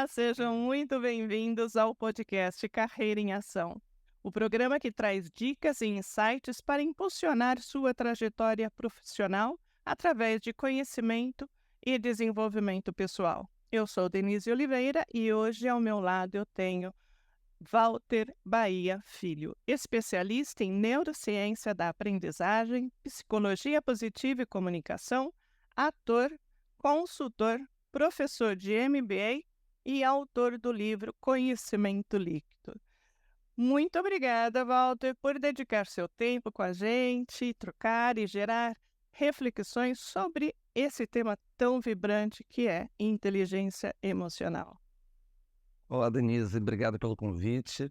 sejam muito bem-vindos ao podcast Carreira em Ação, o programa que traz dicas e insights para impulsionar sua trajetória profissional através de conhecimento e desenvolvimento pessoal. Eu sou Denise Oliveira e hoje ao meu lado eu tenho Walter Bahia Filho, especialista em neurociência da aprendizagem, psicologia positiva e comunicação, ator, consultor, professor de MBA e autor do livro Conhecimento Líquido. Muito obrigada, Walter, por dedicar seu tempo com a gente, trocar e gerar reflexões sobre esse tema tão vibrante que é inteligência emocional. Olá, Denise, obrigado pelo convite.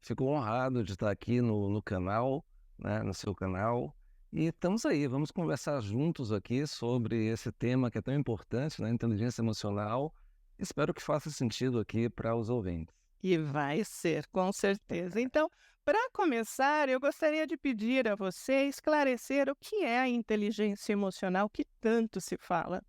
Fico honrado de estar aqui no canal, né, no seu canal. E estamos aí, vamos conversar juntos aqui sobre esse tema que é tão importante, né, inteligência emocional. Espero que faça sentido aqui para os ouvintes. E vai ser, com certeza. Então, para começar, eu gostaria de pedir a você esclarecer o que é a inteligência emocional que tanto se fala.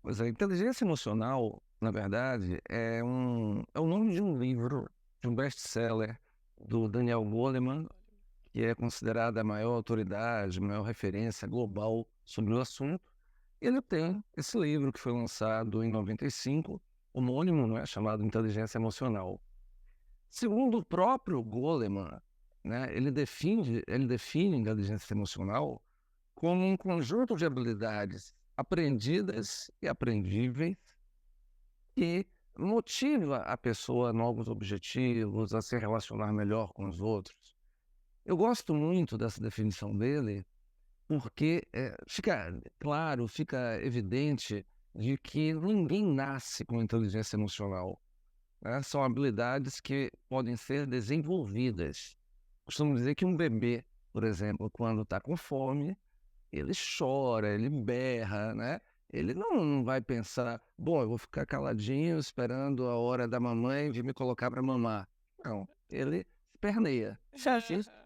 Pois é, inteligência emocional, na verdade, é o nome de um livro, de um best-seller do Daniel Goleman, que é considerada a maior autoridade, a maior referência global sobre o assunto. Ele tem esse livro que foi lançado em 95, homônimo, né, chamado Inteligência Emocional. Segundo o próprio Goleman, né, ele define inteligência emocional como um conjunto de habilidades aprendidas e aprendíveis que motiva a pessoa a novos objetivos, a se relacionar melhor com os outros. Eu gosto muito dessa definição dele, porque fica claro, fica evidente de que ninguém nasce com inteligência emocional, né? São habilidades que podem ser desenvolvidas. Costumo dizer que um bebê, por exemplo, quando está com fome, ele chora, ele berra, né? Ele não vai pensar, bom, eu vou ficar caladinho esperando a hora da mamãe vir me colocar para mamar. Não, ele esperneia.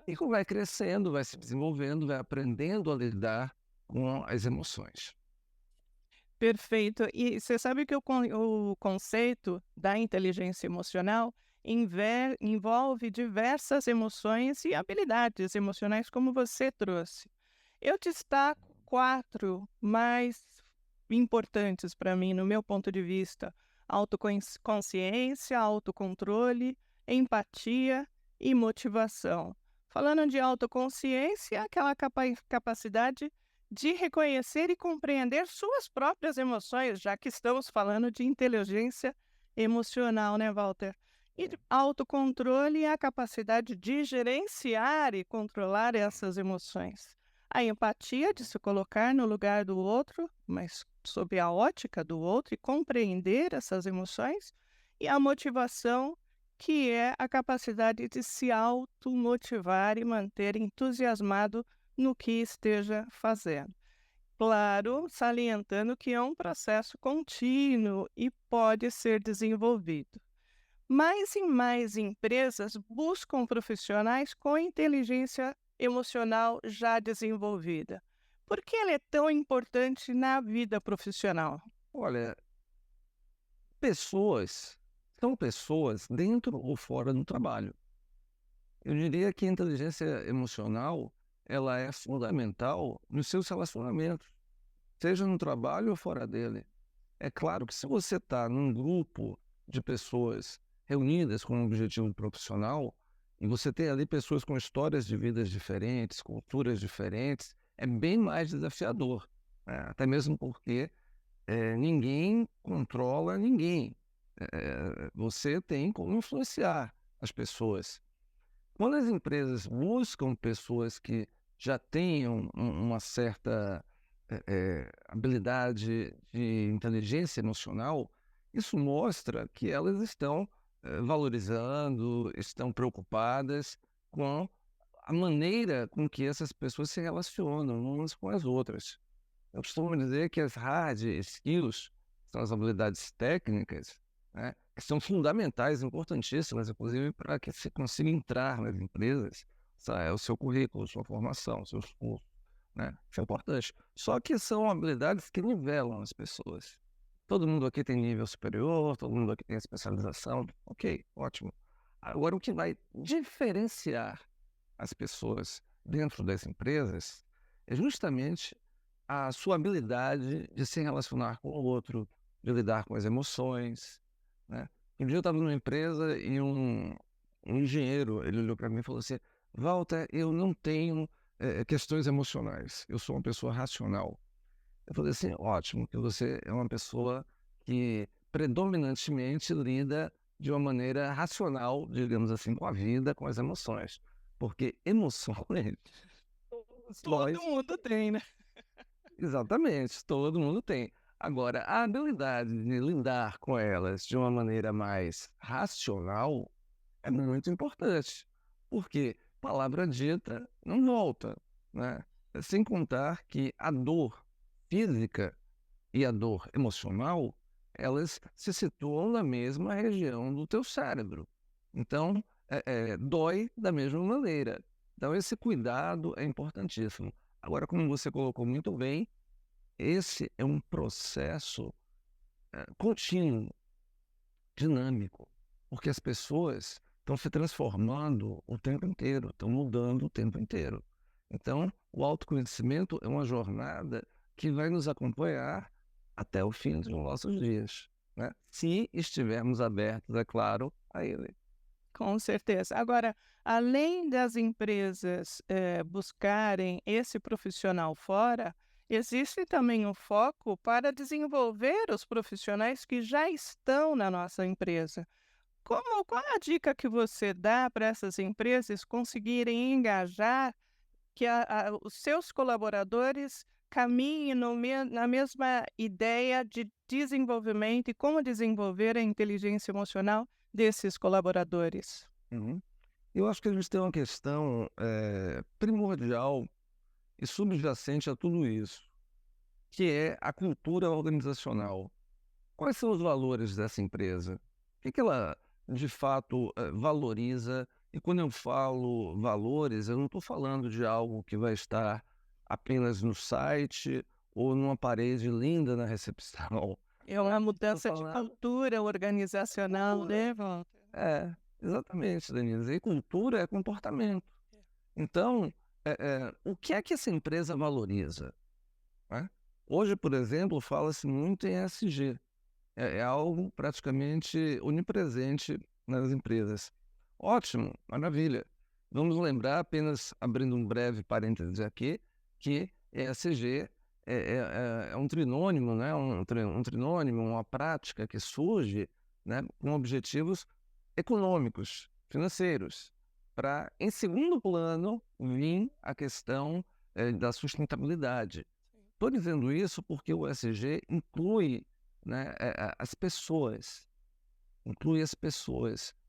E como vai crescendo, vai se desenvolvendo, vai aprendendo a lidar com as emoções. Perfeito. E você sabe que o conceito da inteligência emocional envolve diversas emoções e habilidades emocionais, como você trouxe. Eu destaco 4 mais importantes para mim, no meu ponto de vista: autoconsciência, autocontrole, empatia e motivação. Falando de autoconsciência, aquela capacidade de reconhecer e compreender suas próprias emoções, já que estamos falando de inteligência emocional, né, Walter? E de autocontrole é a capacidade de gerenciar e controlar essas emoções. A empatia de se colocar no lugar do outro, mas sob a ótica do outro e compreender essas emoções. E a motivação, que é a capacidade de se automotivar e manter entusiasmado no que esteja fazendo. Claro, salientando que é um processo contínuo e pode ser desenvolvido. Mais e mais empresas buscam profissionais com inteligência emocional já desenvolvida. Por que ela é tão importante na vida profissional? Olha, pessoas são pessoas dentro ou fora do trabalho. Eu diria que a inteligência emocional ela é fundamental nos seus relacionamentos, seja no trabalho ou fora dele. É claro que se você está num grupo de pessoas reunidas com um objetivo profissional, e você tem ali pessoas com histórias de vidas diferentes, culturas diferentes, é bem mais desafiador, né? Até mesmo porque ninguém controla ninguém. Você tem como influenciar as pessoas. Quando as empresas buscam pessoas que já tenham uma certa habilidade de inteligência emocional, isso mostra que elas estão valorizando, estão preocupadas com a maneira com que essas pessoas se relacionam umas com as outras. Eu costumo dizer que as hard skills são as habilidades técnicas, né, que são fundamentais, importantíssimas, inclusive para que você consiga entrar nas empresas. É o seu currículo, sua formação, seus cursos, né? Isso é importante. Só que são habilidades que nivelam as pessoas. todo mundo aqui tem nível superior, todo mundo aqui tem especialização. Ok, ótimo. Agora, o que vai diferenciar as pessoas dentro das empresas é justamente a sua habilidade de se relacionar com o outro, de lidar com as emoções, né. Um dia eu estava numa empresa e um engenheiro, ele olhou para mim e falou assim: "Walter, eu não tenho, questões emocionais, eu sou uma pessoa racional". Eu falei assim: "Ótimo, que você é uma pessoa que predominantemente lida de uma maneira racional, digamos assim, com a vida, com as emoções, porque emoções todos Todo nós". mundo tem, né? Exatamente, todo mundo tem. Agora, a habilidade de lidar com elas de uma maneira mais racional é muito importante, porque palavra dita não volta, né? Sem contar que a dor física e a dor emocional, elas se situam na mesma região do teu cérebro. Então, dói da mesma maneira. Então, esse cuidado é importantíssimo. Agora, como você colocou muito bem, esse é um processo, contínuo, dinâmico, porque as pessoas estão se transformando o tempo inteiro, estão mudando o tempo inteiro. Então, o autoconhecimento é uma jornada que vai nos acompanhar até o fim dos nossos dias, né, se estivermos abertos, é claro, a ele. Com certeza. Agora, além das empresas, buscarem esse profissional fora, existe também um foco para desenvolver os profissionais que já estão na nossa empresa. Qual é a dica que você dá para essas empresas conseguirem engajar que os seus colaboradores caminhem na mesma ideia de desenvolvimento e como desenvolver a inteligência emocional desses colaboradores? Uhum. Eu acho que a gente tem uma questão, primordial e subjacente a tudo isso, que é a cultura organizacional. Quais são os valores dessa empresa? O que que ela, de fato, valoriza? E quando eu falo valores, eu não estou falando de algo que vai estar apenas no site ou numa parede linda na recepção, É né. uma Estou mudança de falando cultura organizacional, cultura. né, Walter? É, exatamente, Denise. E cultura é comportamento. Então, o que é que essa empresa valoriza, né? Hoje, por exemplo, fala-se muito em ESG. É algo praticamente onipresente nas empresas. Ótimo, maravilha. Vamos lembrar, apenas abrindo um breve parênteses aqui, que ESG é um trinônimo, né? Um trinônimo, uma prática que surge, né, com objetivos econômicos, financeiros, para, em segundo plano, vir a questão, da sustentabilidade. Estou dizendo isso porque o ESG inclui, né, as pessoas, o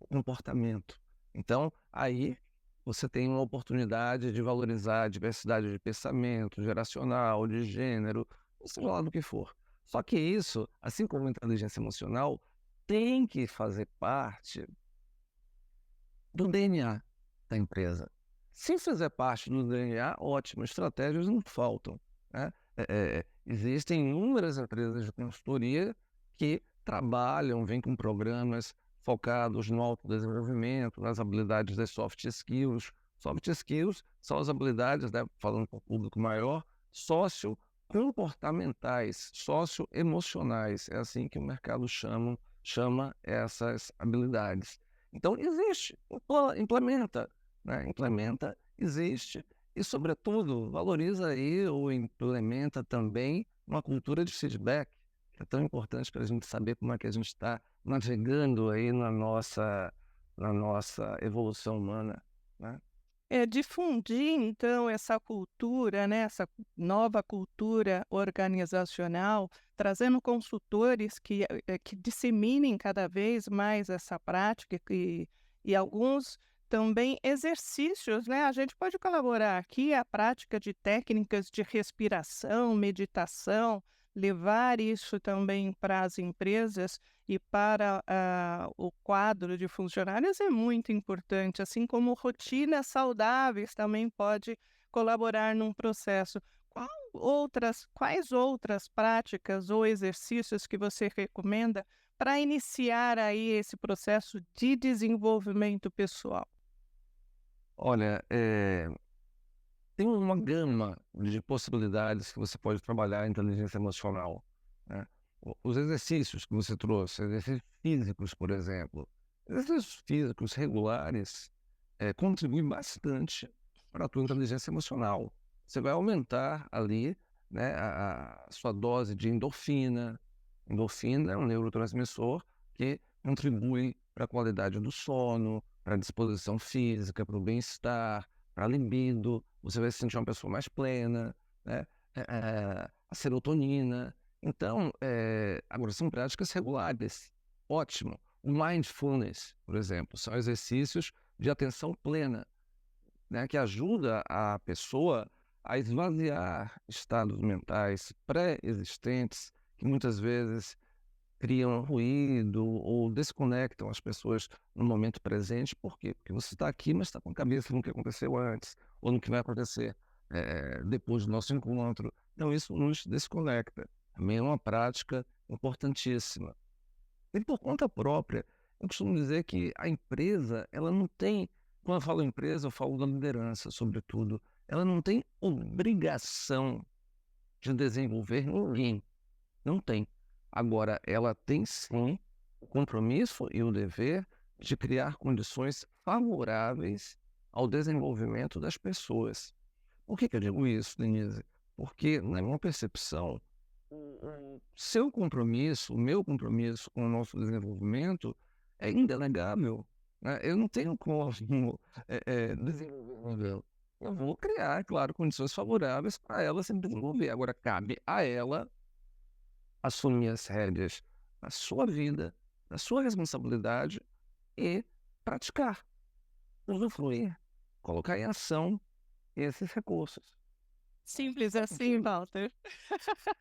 comportamento. Então, aí você tem uma oportunidade de valorizar a diversidade de pensamento, geracional, de gênero, ou seja lá do que for. Só que isso, assim como a inteligência emocional, tem que fazer parte do DNA da empresa. Se fizer parte do DNA, ótimo, estratégias não faltam, né. Existem inúmeras empresas de consultoria que trabalham, vêm com programas focados no autodesenvolvimento, nas habilidades das soft skills. Soft skills são as habilidades, né, falando para o público maior, sociocomportamentais, socioemocionais, é assim que o mercado chama essas habilidades. Então existe, implementa, né, implementa, existe e, sobretudo, valoriza aí ou implementa também uma cultura de feedback, que é tão importante para a gente saber como é que a gente está navegando aí na nossa evolução humana, né. É difundir então essa cultura, né, essa nova cultura organizacional, trazendo consultores que disseminem cada vez mais essa prática e alguns também exercícios, né, a gente pode colaborar aqui a prática de técnicas de respiração, meditação, levar isso também para as empresas e para, o quadro de funcionários é muito importante, assim como rotinas saudáveis também pode colaborar num processo. Qual quais outras práticas ou exercícios que você recomenda para iniciar aí esse processo de desenvolvimento pessoal? Olha, tem uma gama de possibilidades que você pode trabalhar a inteligência emocional, né. Os exercícios que você trouxe, exercícios físicos, por exemplo, exercícios físicos regulares, contribuem bastante para a tua inteligência emocional. Você vai aumentar ali, né, a sua dose de endorfina. Endorfina é um neurotransmissor que contribui para a qualidade do sono, para a disposição física, para o bem-estar, para a libido. Você vai se sentir uma pessoa mais plena, né? A serotonina. Então, agora são práticas regulares. Ótimo. O mindfulness, por exemplo, são exercícios de atenção plena, né, que ajuda a pessoa a esvaziar estados mentais pré-existentes que muitas vezes criam ruído ou desconectam as pessoas no momento presente. Por quê? Porque você está aqui, mas está com a cabeça no que aconteceu antes ou no que vai acontecer depois do nosso encontro. Então isso nos desconecta. Também é uma prática importantíssima. E por conta própria, eu costumo dizer que a empresa, ela não tem, quando eu falo empresa, eu falo da liderança, sobretudo, ela não tem obrigação de desenvolver ninguém, não tem. Agora, ela tem sim o compromisso e o dever de criar condições favoráveis ao desenvolvimento das pessoas. Por que eu digo isso, Denise? Porque, na minha percepção, o seu compromisso, o meu compromisso com o nosso desenvolvimento é indelegável, né? Eu não tenho como desenvolver. Eu vou criar, é claro, condições favoráveis para ela se desenvolver. Agora, cabe a ela assumir as rédeas da sua vida, da sua responsabilidade e praticar, usufruir, colocar em ação esses recursos. Simples assim, Walter.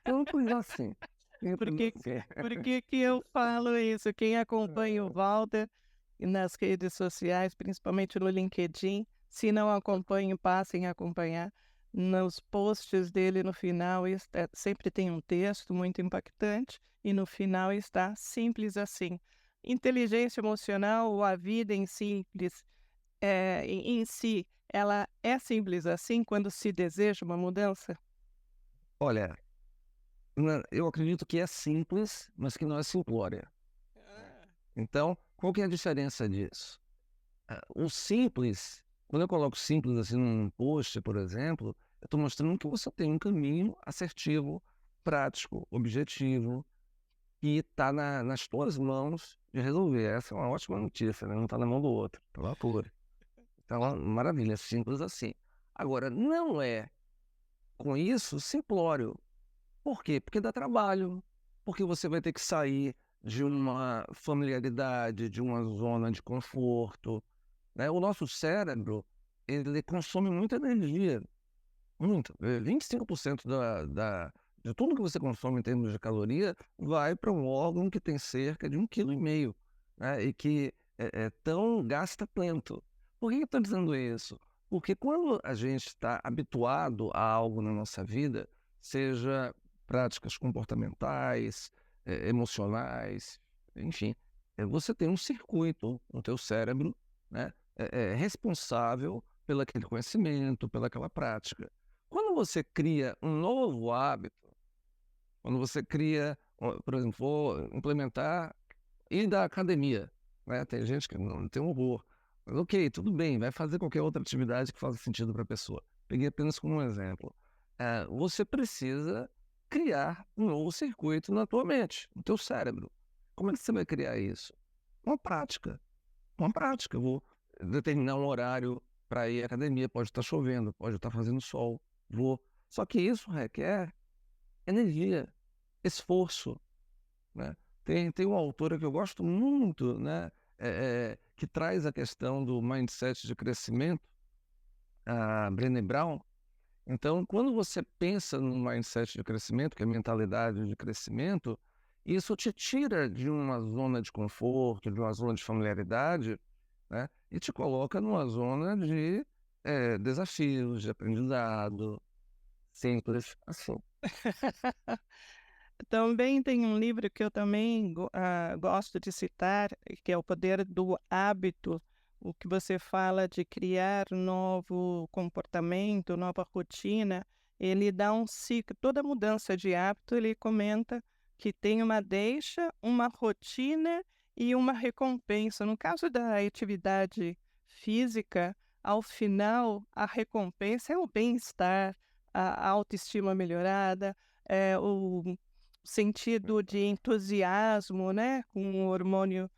Simples assim. Por Simples que assim. por que que eu falo isso? Quem acompanha o Walter nas redes sociais, principalmente no LinkedIn, se não acompanham, passem a acompanhar. Nos posts dele, no final, sempre tem um texto muito impactante e no final está simples assim. Inteligência emocional ou a vida em simples, em si, ela é simples assim quando se deseja uma mudança? Olha, eu acredito que é simples, mas que não é simplória, né. Ah. Então, qual que é a diferença disso? O simples, quando eu coloco simples, assim, num post, por exemplo, eu estou mostrando que você tem um caminho assertivo, prático, objetivo, que está nas tuas mãos de resolver. Essa é uma ótima notícia, né, não está na mão do outro, está na tua. Então, maravilha, simples assim. Agora, não é, com isso, simplório. Por quê? Porque dá trabalho, porque você vai ter que sair de uma familiaridade, de uma zona de conforto, né. O nosso cérebro, ele consome muita energia, muito. 25% de tudo que você consome em termos de caloria vai para um órgão que tem cerca de 1,5 kg, né, e que é tão gasta tanto. Por que eu estou dizendo isso? Porque quando a gente está habituado a algo na nossa vida, seja práticas comportamentais, emocionais, enfim, você tem um circuito no teu cérebro, né, responsável pelo aquele conhecimento, pelaquela prática. Quando você cria um novo hábito, quando você cria, por exemplo, vou implementar ir da academia, né, tem gente que não tem horror, mas ok, tudo bem, vai fazer qualquer outra atividade que faça sentido para a pessoa. Peguei apenas como um exemplo. Você precisa criar um novo circuito na tua mente, no teu cérebro. Como é que você vai criar isso? Uma prática. Uma prática. Eu vou determinar um horário para ir à academia. Pode estar chovendo, pode estar fazendo sol. Vou. Só que isso requer energia, esforço, né. Tem uma autora que eu gosto muito, né, que traz a questão do mindset de crescimento, a Brené Brown. Então, quando você pensa no mindset de crescimento, que é a mentalidade de crescimento, isso te tira de uma zona de conforto, de uma zona de familiaridade, né, e te coloca numa zona de, desafios, de aprendizado. simples assim. Também tem um livro que eu também gosto de citar, que é O Poder do Hábito, o que você fala de criar novo comportamento, nova rotina. Ele dá um ciclo, toda mudança de hábito, ele comenta que tem uma deixa, uma rotina e uma recompensa. No caso da atividade física, ao final, a recompensa é o bem-estar, a autoestima melhorada, o sentido de entusiasmo, né, com o hormônio,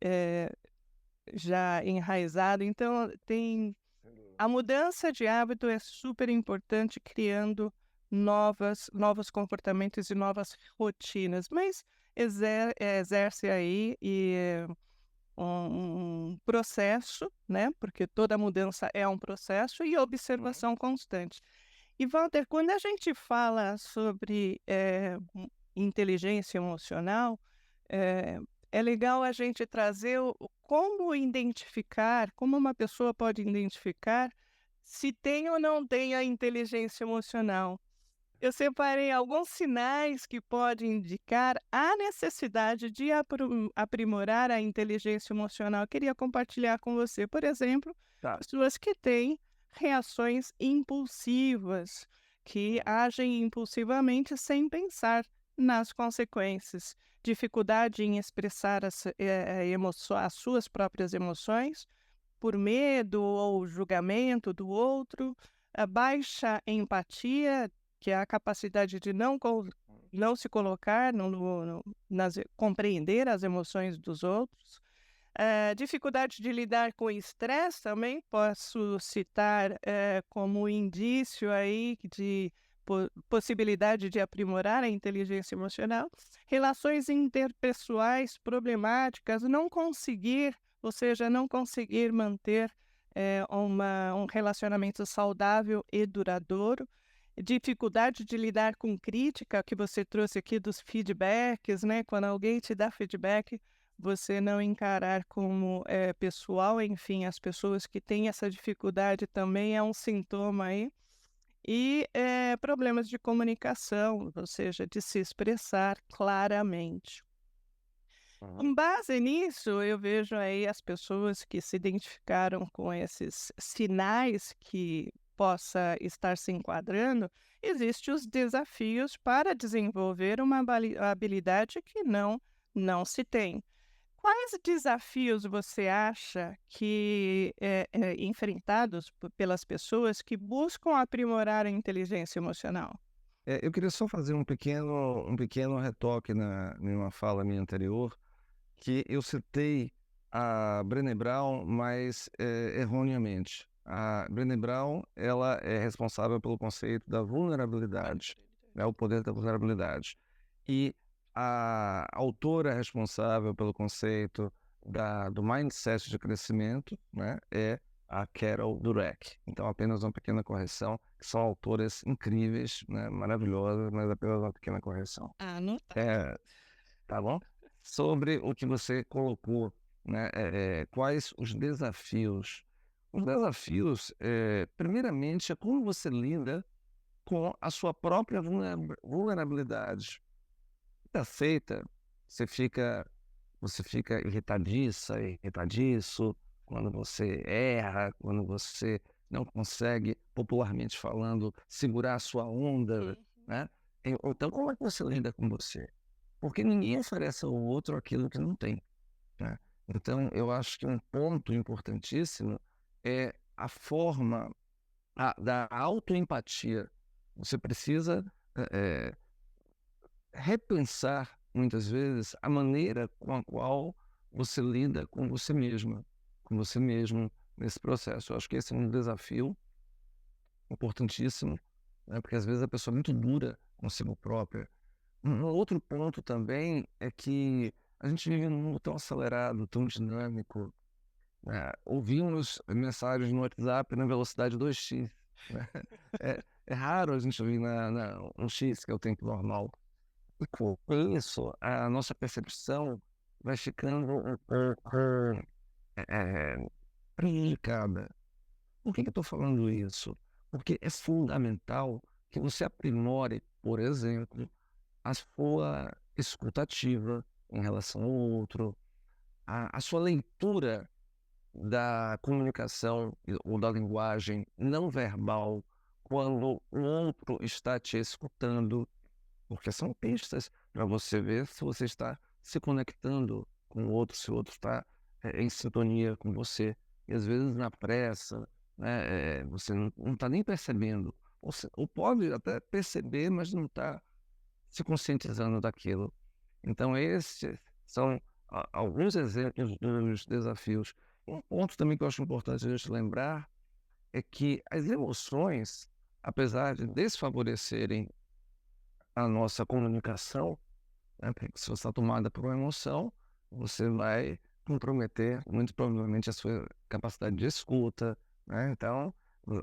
eh, já enraizado. Então tem a mudança de hábito é super importante, criando novos comportamentos e novas rotinas, mas exerce aí um processo, né, porque toda mudança é um processo, e Uhum. observação constante. E Walter, quando a gente fala sobre, inteligência emocional, eh, é legal a gente trazer como identificar, como uma pessoa pode identificar se tem ou não tem a inteligência emocional. Eu separei alguns sinais que podem indicar a necessidade de aprimorar a inteligência emocional. Eu queria compartilhar com você, por exemplo, Tá. pessoas que têm reações impulsivas, que Uhum. agem impulsivamente sem pensar nas consequências, dificuldade em expressar as suas próprias emoções, por medo ou julgamento do outro, a baixa empatia, que é a capacidade de não se colocar compreender as emoções dos outros, dificuldade de lidar com o estresse também, posso citar, como indício aí de possibilidade de aprimorar a inteligência emocional, relações interpessoais problemáticas, não conseguir, ou seja, não conseguir manter, um relacionamento saudável e duradouro, dificuldade de lidar com crítica, que você trouxe aqui dos feedbacks, né, quando alguém te dá feedback, você não encarar como, pessoal, enfim, as pessoas que têm essa dificuldade também é um sintoma aí. E, problemas de comunicação, ou seja, de se expressar claramente. Uhum. Com base nisso, eu vejo aí as pessoas que se identificaram com esses sinais que possa estar se enquadrando, existem os desafios para desenvolver uma habilidade que não se tem. Quais desafios você acha que, enfrentados pelas pessoas que buscam aprimorar a inteligência emocional? Eu queria só fazer um pequeno retoque em uma fala minha anterior, que eu citei a Brené Brown, mas, erroneamente. A Brené Brown, ela é responsável pelo conceito da vulnerabilidade, né, o poder da vulnerabilidade. E a autora responsável pelo conceito do mindset de crescimento, né, é a Carol Dweck. Então, apenas uma pequena correção, que são autoras incríveis, né, maravilhosas, mas apenas uma pequena correção. Anotado. É, tá bom? Sobre o que você colocou, né, quais os desafios? Os desafios, primeiramente, é como você lida com a sua própria vulnerabilidade. Tá feita, você fica você fica irritadiça, irritadiço, quando você erra, quando você não consegue, popularmente falando, segurar a sua onda, Uhum. né. Então como é que você lida com você? Porque ninguém oferece ao outro aquilo que não tem, né. Então eu acho que um ponto importantíssimo é a forma da autoempatia. Você precisa, eh repensar, muitas vezes, a maneira com a qual você lida com você mesmo nesse processo. Eu acho que esse é um desafio importantíssimo, né, porque às vezes a pessoa é muito dura consigo própria. Um outro ponto também é que a gente vive num mundo tão acelerado, tão dinâmico, né, ouvimos mensagens no WhatsApp na velocidade 2x, né. É raro a gente ouvir na 1x, que é o tempo normal. E com isso, a nossa percepção vai ficando um pouco, prejudicada. Por que que eu estou falando isso? Porque é fundamental que você aprimore, por exemplo, a sua escutativa em relação ao outro, a sua leitura da comunicação ou da linguagem não verbal quando o outro está te escutando, porque são pistas para você ver se você está se conectando com o outro, se o outro está em sintonia com você. E às vezes na pressa, né, você não está nem percebendo, ou pode até perceber, mas não está se conscientizando daquilo. Então, esses são alguns exemplos dos desafios. Um ponto também que eu acho importante a gente lembrar é que as emoções, apesar de desfavorecerem a nossa comunicação, né, porque se você está tomada por uma emoção, você vai comprometer muito provavelmente a sua capacidade de escuta, né? Então,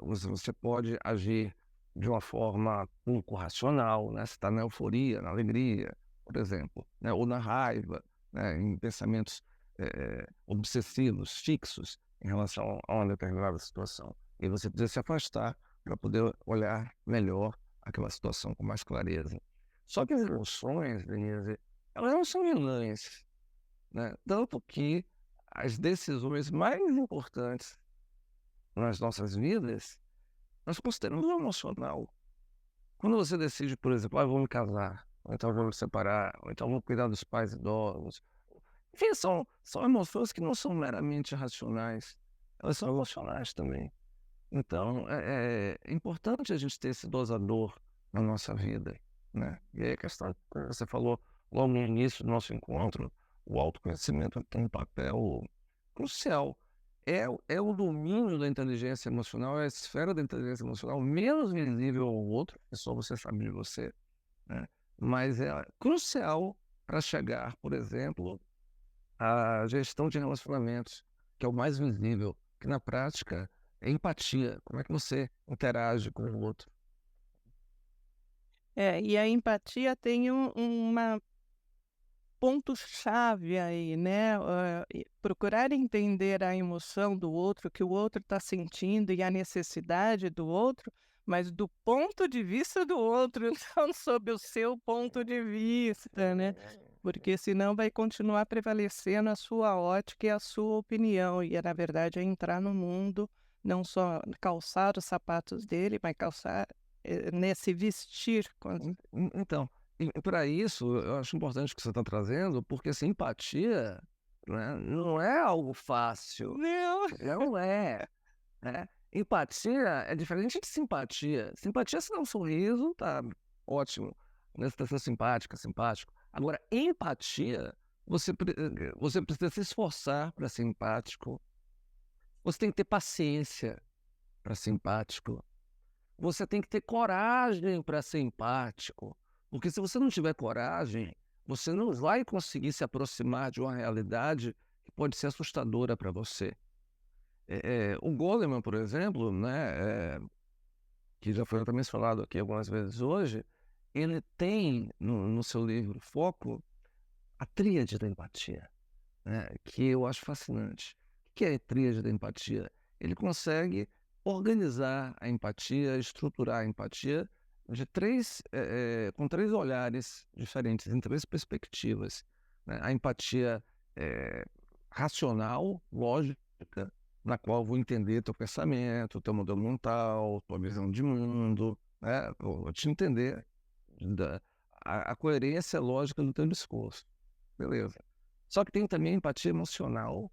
você pode agir de uma forma pouco racional, né? Você está na euforia, na alegria, por exemplo, né? Ou na raiva, né? Em pensamentos obsessivos, fixos em relação a uma determinada situação. E você precisa se afastar para poder olhar melhor aquela situação com mais clareza. Só que as emoções, Denise, elas não são vilãs, né? Tanto que as decisões mais importantes nas nossas vidas, nós consideramos o emocional. Quando você decide, por exemplo, vou me casar, ou então vou me separar, ou então vou cuidar dos pais idosos, enfim, são emoções que não são meramente racionais, elas são emocionais também. Então, é importante a gente ter esse dosador na nossa vida, né? E aí a questão, como você falou logo no início do nosso encontro, o autoconhecimento tem um papel crucial. É o domínio da inteligência emocional, é a esfera da inteligência emocional menos visível ao outro, que só você sabe de você, né? Mas é crucial para chegar, por exemplo, à gestão de relacionamentos, que é o mais visível, que na prática é empatia. Como é que você interage com o outro? E a empatia tem uma ponto-chave aí, né, procurar entender a emoção do outro, o que o outro está sentindo e a necessidade do outro, mas do ponto de vista do outro, não sob o seu ponto de vista, né, porque senão vai continuar prevalecendo a sua ótica e a sua opinião, e na verdade é entrar no mundo, não só calçar os sapatos dele, mas calçar, nesse vestir com Então, e para isso, eu acho importante o que você está trazendo, porque essa empatia, né, não é algo fácil. não. Não é, né? Empatia é diferente de simpatia. Simpatia, se dá um sorriso, tá ótimo. Né? Você está sendo simpática, simpático. Agora, empatia, você precisa se esforçar para ser empático. Você tem que ter paciência para ser empático. Você tem que ter coragem para ser empático. Porque se você não tiver coragem, você não vai conseguir se aproximar de uma realidade que pode ser assustadora para você. O Goleman, por exemplo, né, que já foi também falado aqui algumas vezes hoje, ele tem no seu livro Foco a tríade da empatia, né, que eu acho fascinante. O que é a tríade da empatia? Ele consegue organizar a empatia, estruturar a empatia com três olhares diferentes, em três perspectivas, né? A empatia racional, lógica, na qual eu vou entender teu pensamento, teu modelo mental, tua visão de mundo, né? Eu vou te entender a coerência lógica do teu discurso. Beleza. Só que tem também a empatia emocional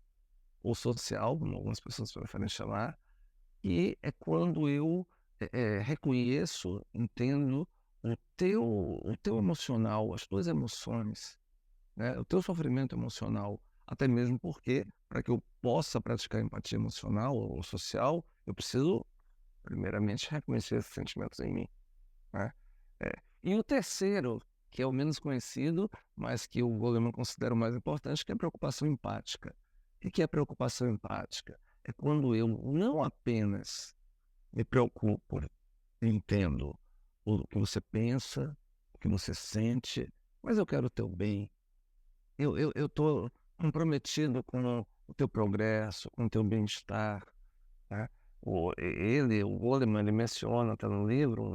ou social, como algumas pessoas preferem chamar, que é quando eu reconheço, entendo o teu emocional, as tuas emoções, né? O teu sofrimento emocional, até mesmo porque, para que eu possa praticar empatia emocional ou social, eu preciso, primeiramente, reconhecer esses sentimentos em mim, né? E o terceiro, que é o menos conhecido, mas que o Goleman considera o mais importante, que é a preocupação empática. O que é preocupação empática? É quando eu não apenas me preocupo, entendo o que você pensa, o que você sente, mas eu quero o teu bem. Eu estou comprometido com o teu progresso, com o teu bem-estar, tá? O Goleman, ele menciona, está no livro,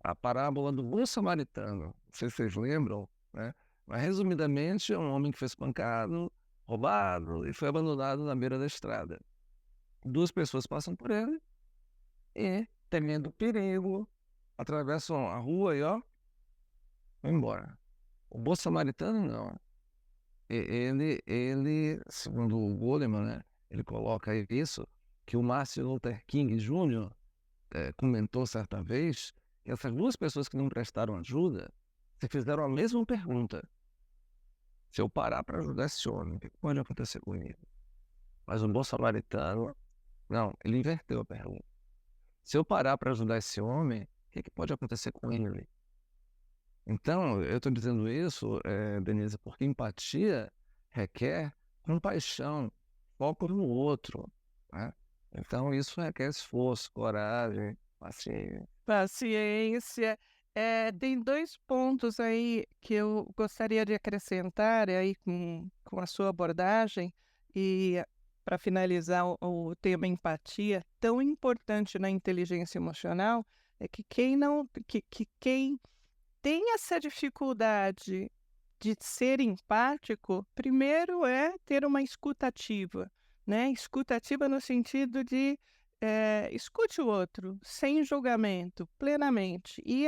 a parábola do bom samaritano. Não sei se vocês lembram, né? Mas, resumidamente, é um homem que foi espancado, roubado e foi abandonado na beira da estrada. Duas pessoas passam por ele e, temendo perigo, atravessam a rua e, ó, vão embora. O bom samaritano, não. Segundo o Goleman, né, ele coloca isso, que o Martin Luther King Jr. Comentou certa vez que essas duas pessoas que não prestaram ajuda se fizeram a mesma pergunta. Se eu parar para ajudar esse homem, o que pode acontecer comigo? Mas o bom samaritano, não, ele inverteu a pergunta. Se eu parar para ajudar esse homem, o que pode acontecer com ele? Então, eu estou dizendo isso, Denise, porque empatia requer compaixão, foco no outro, né? Então, isso requer esforço, coragem, paciência. Paciência. Tem 2 pontos aí que eu gostaria de acrescentar aí com a sua abordagem e para finalizar o tema empatia, tão importante na inteligência emocional, é que quem tem essa dificuldade de ser empático, primeiro é ter uma escutativa, né? Escutativa no sentido de escute o outro sem julgamento, plenamente, e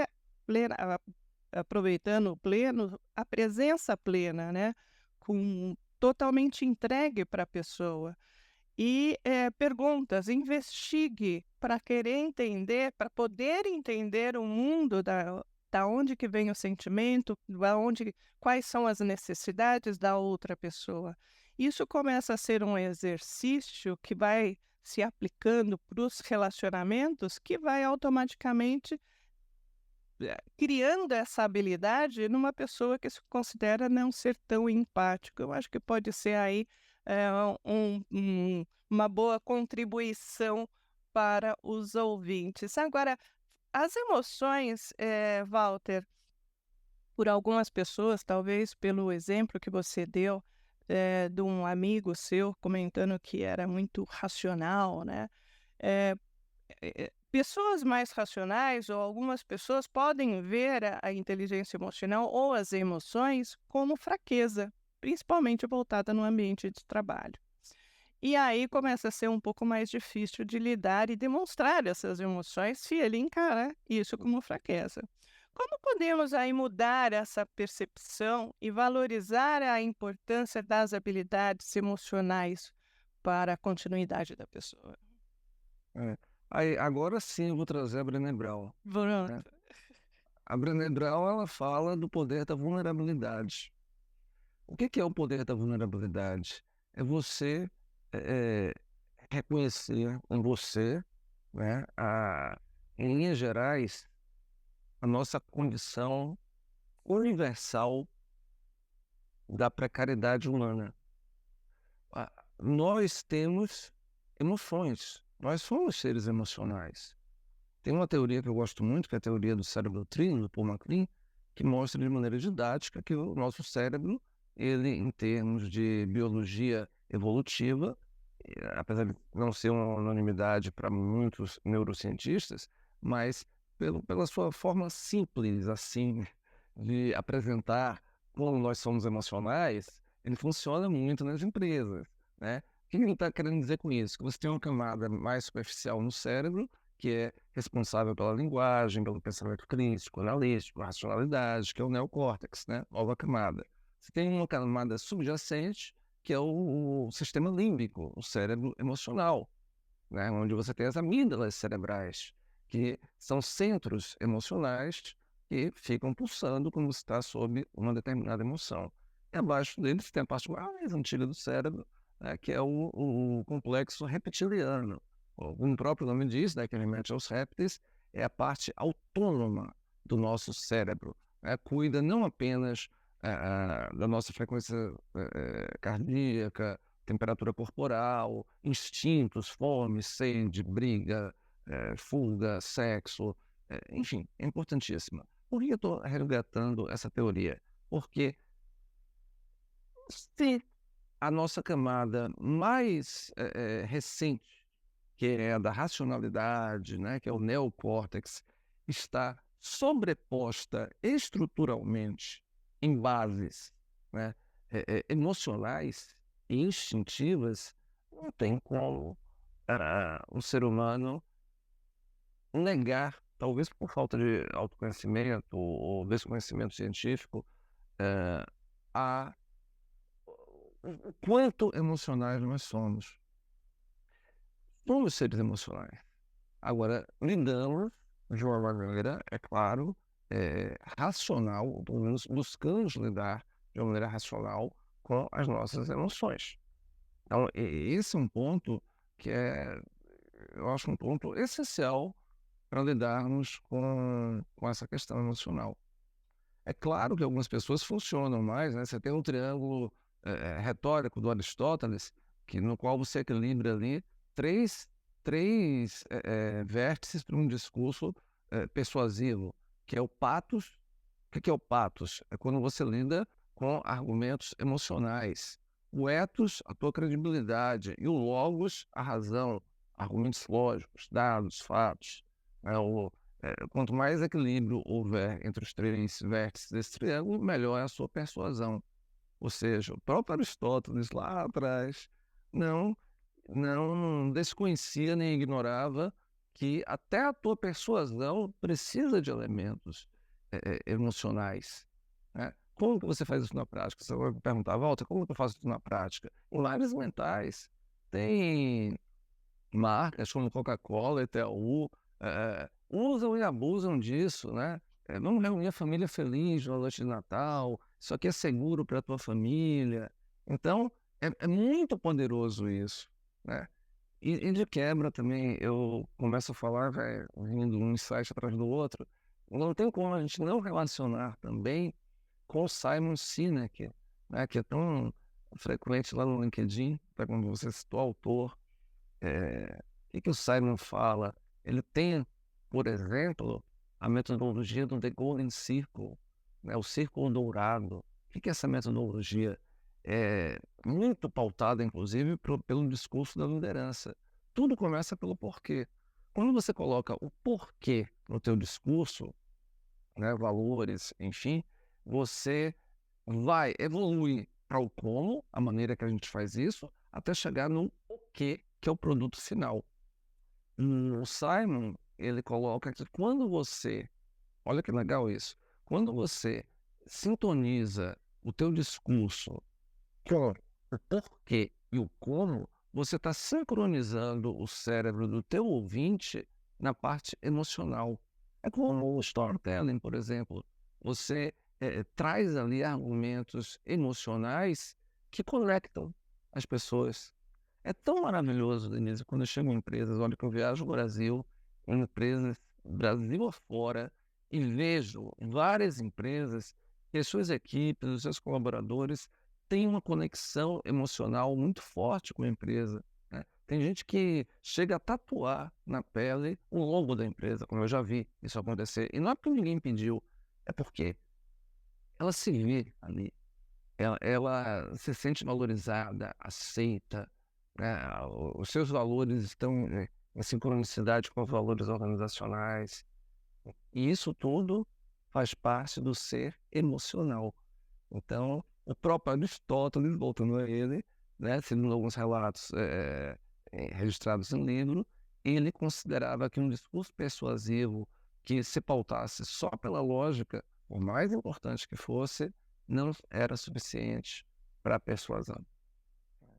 aproveitando o pleno, a presença plena, né? Totalmente entregue para a pessoa. E perguntas, investigue para querer entender, para poder entender o mundo da onde que vem o sentimento, quais são as necessidades da outra pessoa. Isso começa a ser um exercício que vai se aplicando para os relacionamentos, que vai automaticamente criando essa habilidade numa pessoa que se considera não ser tão empático. Eu acho que pode ser aí é, uma boa contribuição para os ouvintes. Agora, as emoções, Walter, por algumas pessoas, talvez pelo exemplo que você deu, de um amigo seu comentando que era muito racional, né? Eh, Pessoas mais racionais ou algumas pessoas podem ver a inteligência emocional ou as emoções como fraqueza, principalmente voltada no ambiente de trabalho. E aí começa a ser um pouco mais difícil de lidar e demonstrar essas emoções se ele encara isso como fraqueza. Como podemos aí mudar essa percepção e valorizar a importância das habilidades emocionais para a continuidade da pessoa? É. Aí, agora sim eu vou trazer a Brené Brown, né? Pronto. A Brené Brown, ela fala do poder da vulnerabilidade. O que é o poder da vulnerabilidade? É você eh, reconhecer em você, né, em linhas gerais, a nossa condição universal da precariedade humana. Nós temos emoções, nós somos seres emocionais. Tem uma teoria que eu gosto muito, que é a teoria do cérebro trino, do Paul MacLean, que mostra de maneira didática que o nosso cérebro, ele, em termos de biologia evolutiva, apesar de não ser uma unanimidade para muitos neurocientistas, mas pela sua forma simples, assim, de apresentar como nós somos emocionais, ele funciona muito nas empresas, né? O que ele está querendo dizer com isso? Que você tem uma camada mais superficial no cérebro, que é responsável pela linguagem, pelo pensamento crítico, analítico, racionalidade, que é o neocórtex, né? Nova camada. Você tem uma camada subjacente, que é o sistema límbico, o cérebro emocional, né? Onde você tem as amígdalas cerebrais, que são centros emocionais que ficam pulsando quando você está sob uma determinada emoção. E abaixo deles tem a parte mais antiga do cérebro, né? Que é o complexo reptiliano. Como o próprio nome diz, né, que remete aos répteis, é a parte autônoma do nosso cérebro, né? Cuida não apenas da nossa frequência cardíaca, temperatura corporal, instintos, fome, sede, briga, fuga, sexo, enfim, é importantíssima. Por que eu estou resgatando essa teoria? Porque se a nossa camada mais recente que é a da racionalidade, né, que é o neocórtex, está sobreposta estruturalmente em bases, né, emocionais e instintivas, não tem como o ser humano negar, talvez por falta de autoconhecimento ou desconhecimento científico, eh, a o quanto emocionais nós somos. Somos seres emocionais. Agora, lidamos de uma maneira, é claro, racional, ou pelo menos buscamos lidar de uma maneira racional com as nossas emoções. Então, esse é um ponto que eu acho um ponto essencial para lidarmos com essa questão emocional. É claro que algumas pessoas funcionam mais, né? Você tem um triângulo retórico do Aristóteles, no qual você equilibra ali três, três vértices para um discurso persuasivo, que é o patos. O que é o patos? É quando você lida com argumentos emocionais. O ethos, a tua credibilidade, e o logos, a razão, argumentos lógicos, dados, fatos. Quanto mais equilíbrio houver entre os três vértices desse triângulo, melhor é a sua persuasão. Ou seja, o próprio Aristóteles lá atrás não, não desconhecia nem ignorava que até a tua persuasão precisa de elementos emocionais, né? Como que você faz isso na prática? Você vai me perguntar, Walter, como que eu faço isso na prática? Em lives mentais. Tem marcas como Coca-Cola, Itaú, usam e abusam disso, né? Vamos reunir a família feliz na noite de Natal, isso aqui é seguro para a tua família. Então, é muito poderoso isso, né? E de quebra também, eu começo a falar, vai vindo um insight atrás do outro, não tem como a gente não relacionar também com o Simon Sinek, né? Que é tão frequente lá no LinkedIn, até quando você citou o autor. O que o Simon fala? Ele tem, por exemplo, a metodologia do The Golden Circle, né, o círculo dourado. O que é essa metodologia? É muito pautada, inclusive, pelo discurso da liderança. Tudo começa pelo porquê. Quando você coloca o porquê no teu discurso, né, valores, enfim, você vai evoluir para o como, a maneira que a gente faz isso, até chegar no o que é o produto final. O Simon, ele coloca que quando você, olha que legal isso, quando você sintoniza o teu discurso com o porquê e o como, você está sincronizando o cérebro do teu ouvinte na parte emocional. É como o storytelling, por exemplo. Você traz ali argumentos emocionais que conectam as pessoas. É tão maravilhoso, Denise, quando eu chego em empresas, olha que eu viajo o Brasil, em empresas Brasil afora, e vejo em várias empresas que as suas equipes, os seus colaboradores têm uma conexão emocional muito forte com a empresa, né? Tem gente que chega a tatuar na pele o logo da empresa, como eu já vi isso acontecer. E não é porque ninguém pediu, é porque ela se vê ali, ela se sente valorizada, aceita, né? Os seus valores estão em sincronicidade com os valores organizacionais. E isso tudo faz parte do ser emocional. Então, o próprio Aristóteles, voltando a ele, né, segundo alguns relatos registrados em livro, ele considerava que um discurso persuasivo que se pautasse só pela lógica, por mais importante que fosse, não era suficiente para a persuasão.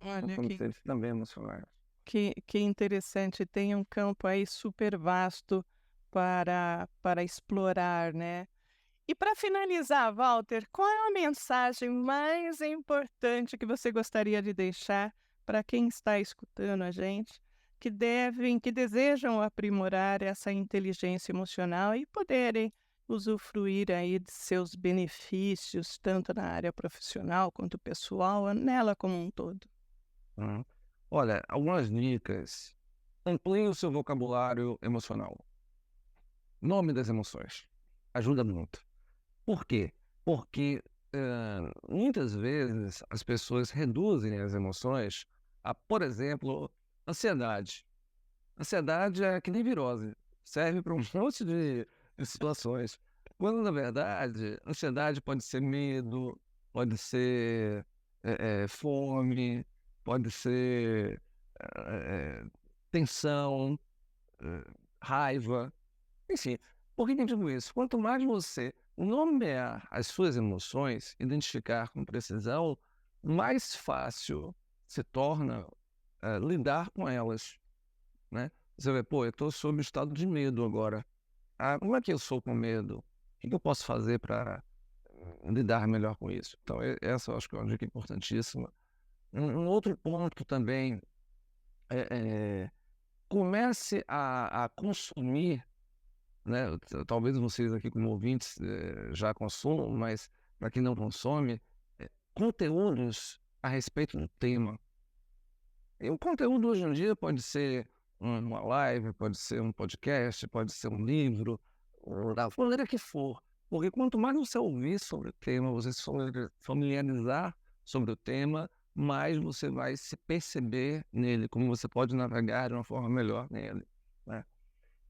Nós Olha somos seres também emocionais. que interessante, tem um campo aí super vasto para explorar, né. E para finalizar, Walter, qual é a mensagem mais importante que você gostaria de deixar para quem está escutando a gente, que desejam aprimorar essa inteligência emocional e poderem usufruir aí de seus benefícios, tanto na área profissional quanto pessoal, nela como um todo? Uhum. Olha, algumas dicas. Amplie o seu vocabulário emocional. Nome das emoções. Ajuda muito. Por quê? Porque muitas vezes as pessoas reduzem as emoções a, por exemplo, ansiedade. Ansiedade é que nem virose, serve para um monte de situações. Quando, na verdade, ansiedade pode ser medo, pode ser fome, pode ser eh, tensão, eh, raiva, enfim. Por que eu digo isso? Quanto mais você nomear as suas emoções, identificar com precisão, mais fácil se torna lidar com elas, né? Você vê, pô, eu estou sob estado de medo agora. Ah, como é que eu sou com medo? O que que eu posso fazer para lidar melhor com isso? Então, essa eu acho que é uma dica importantíssima. Um outro ponto também é comece a consumir, né? Talvez vocês aqui como ouvintes já consumam, mas para quem não consome, conteúdos a respeito do tema. E o conteúdo hoje em dia pode ser uma live, pode ser um podcast, pode ser um livro, ou da maneira que for. Porque quanto mais você ouvir sobre o tema, você se familiarizar sobre o tema, mais você vai se perceber nele, como você pode navegar de uma forma melhor nele, né?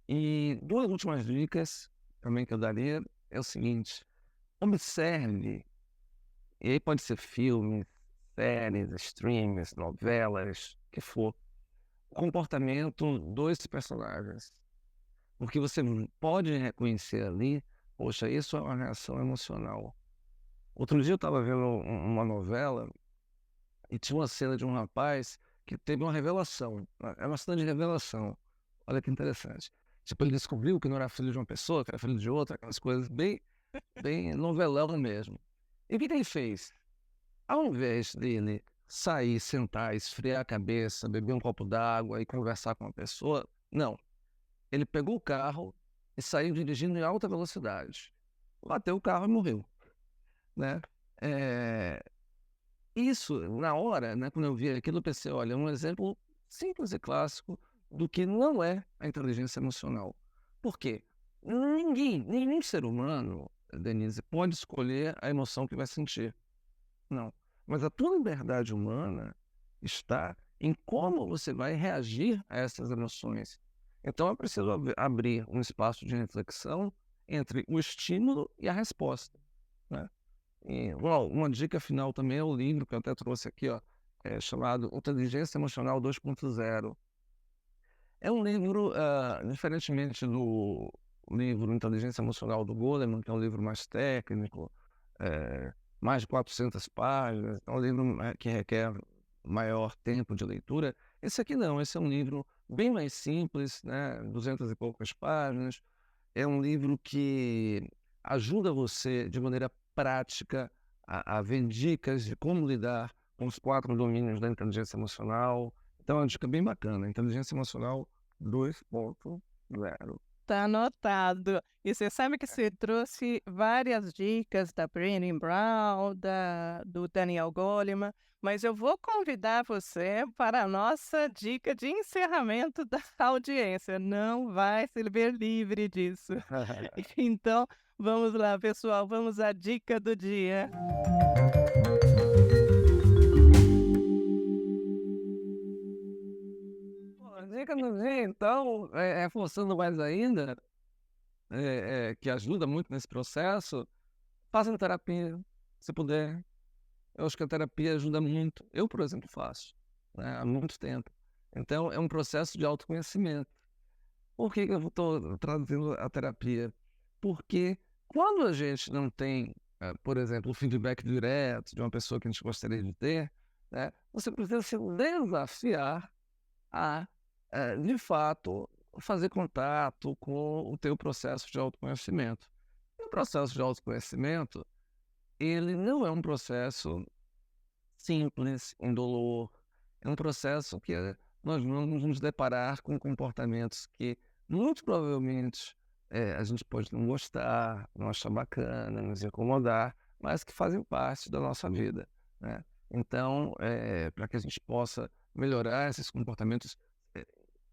E duas últimas dicas também que eu daria é o seguinte: observe, e aí pode ser filmes, séries, streams, novelas, o que for, o comportamento dos personagens. Porque você pode reconhecer ali, poxa, isso é uma reação emocional. Outro dia eu estava vendo uma novela e tinha uma cena de um rapaz que teve uma revelação. É uma cena de revelação. Olha que interessante. Tipo, ele descobriu que não era filho de uma pessoa, que era filho de outra, aquelas coisas bem novelão mesmo. E o que ele fez? Ao invés dele sair, sentar, esfriar a cabeça, beber um copo d'água e conversar com uma pessoa, não. Ele pegou o carro e saiu dirigindo em alta velocidade. Bateu o carro e morreu, né? Eh, Isso, na hora, né, quando eu vi aquilo, eu pensei: "Olha, é um exemplo simples e clássico do que não é a inteligência emocional". Por quê? Nenhum ser humano, Denise, pode escolher a emoção que vai sentir. Não. Mas a tua liberdade humana está em como você vai reagir a essas emoções. Então é preciso abrir um espaço de reflexão entre o estímulo e a resposta, né? E uma dica final também é o livro que eu até trouxe aqui, ó, chamado Inteligência Emocional 2.0. É um livro, diferentemente do livro Inteligência Emocional do Goleman, que é um livro mais técnico, eh, mais de 400 páginas, é um livro, que requer maior tempo de leitura. Esse aqui não, esse é um livro bem mais simples, né, 200 e poucas páginas. É um livro que ajuda você de maneira prática a ver dicas de como lidar com os 4 domínios da inteligência emocional. Então é uma dica bem bacana, Inteligência Emocional 2.0. Tá anotado. E você sabe que você trouxe várias dicas da Brené Brown, do Daniel Goleman, mas eu vou convidar você para a nossa dica de encerramento da audiência. Não vai se ver livre disso. Então, vamos lá, pessoal, vamos à dica do dia. Pô, a dica do dia então, reforçando mais ainda, que ajuda muito nesse processo, faça terapia, se puder. Eu acho que a terapia ajuda muito. Eu, por exemplo, faço, né, há muito tempo. Então, é um processo de autoconhecimento. Por que que eu estou trazendo a terapia? Porque quando a gente não tem, por exemplo, o feedback direto de uma pessoa que a gente gostaria de ter, né, você precisa se desafiar a, de fato, fazer contato com o teu processo de autoconhecimento. E o processo de autoconhecimento, ele não é um processo simples, indolor. É um processo que nós vamos nos deparar com comportamentos que, muito provavelmente, a gente pode não gostar, não achar bacana, nos incomodar, mas que fazem parte da nossa vida, né? Então, para que a gente possa melhorar esses comportamentos, eh,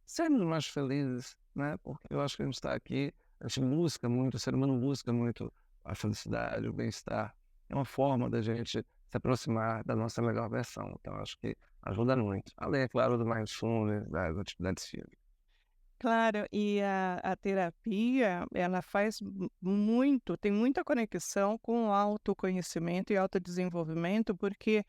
sermos mais felizes, né? Porque eu acho que a gente está aqui, a gente busca muito, o ser humano busca muito a felicidade, o bem-estar. É uma forma da gente se aproximar da nossa melhor versão. Então, acho que ajuda muito. Além, é claro, do mindfulness, das atividades físicas. Claro, e a terapia, ela faz muito, tem muita conexão com o autoconhecimento e autodesenvolvimento, porque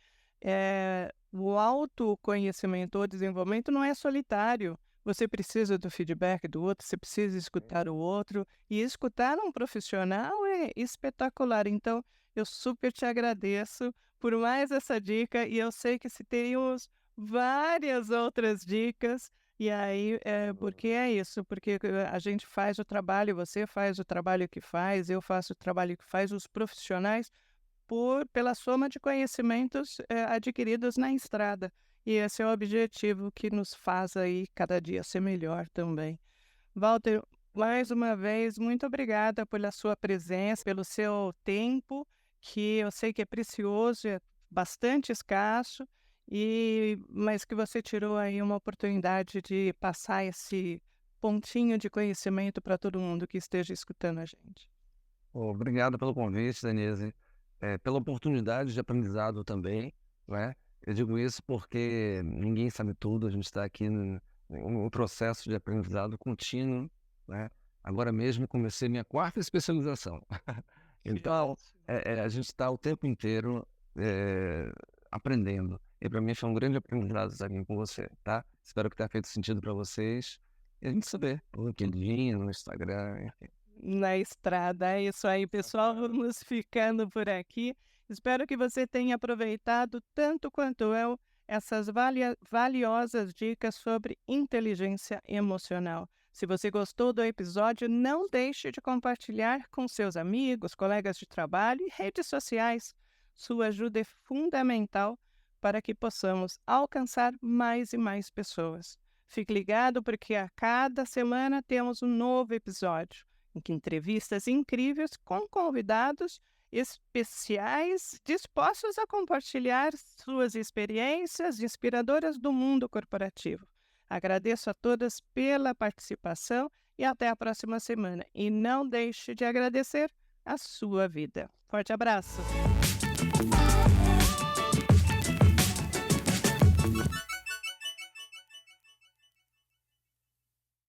o autoconhecimento ou desenvolvimento não é solitário. Você precisa do feedback do outro, você precisa escutar o outro, e escutar um profissional é espetacular. Então, eu super te agradeço por mais essa dica, e eu sei que se teríamos várias outras dicas e aí, porque é isso, porque a gente faz o trabalho, você faz o trabalho que faz, eu faço o trabalho que faz, os profissionais, pela soma de conhecimentos, adquiridos na estrada. E esse é o objetivo que nos faz aí cada dia ser melhor também. Walter, mais uma vez, muito obrigada pela sua presença, pelo seu tempo, que eu sei que é precioso, é bastante escasso, mas que você tirou aí uma oportunidade de passar esse pontinho de conhecimento para todo mundo que esteja escutando a gente. Obrigado pelo convite, Denise, pela oportunidade de aprendizado também, né? Eu digo isso porque ninguém sabe tudo, a gente está aqui num processo de aprendizado contínuo, né? Agora mesmo comecei minha quarta especialização. Que Então, ótimo. a gente está o tempo inteiro eh, aprendendo. E para mim foi um grande aprendizado estar aqui com você, tá? Espero que tenha feito sentido para vocês. E a gente se vê no LinkedIn, no Instagram, enfim. Na estrada. É isso aí, pessoal. Vamos ficando por aqui. Espero que você tenha aproveitado tanto quanto eu essas valiosas dicas sobre inteligência emocional. Se você gostou do episódio, não deixe de compartilhar com seus amigos, colegas de trabalho e redes sociais. Sua ajuda é fundamental para que possamos alcançar mais e mais pessoas. Fique ligado porque a cada semana temos um novo episódio em que entrevistas incríveis com convidados especiais dispostos a compartilhar suas experiências inspiradoras do mundo corporativo. Agradeço a todas pela participação e até a próxima semana. E não deixe de agradecer a sua vida. Forte abraço!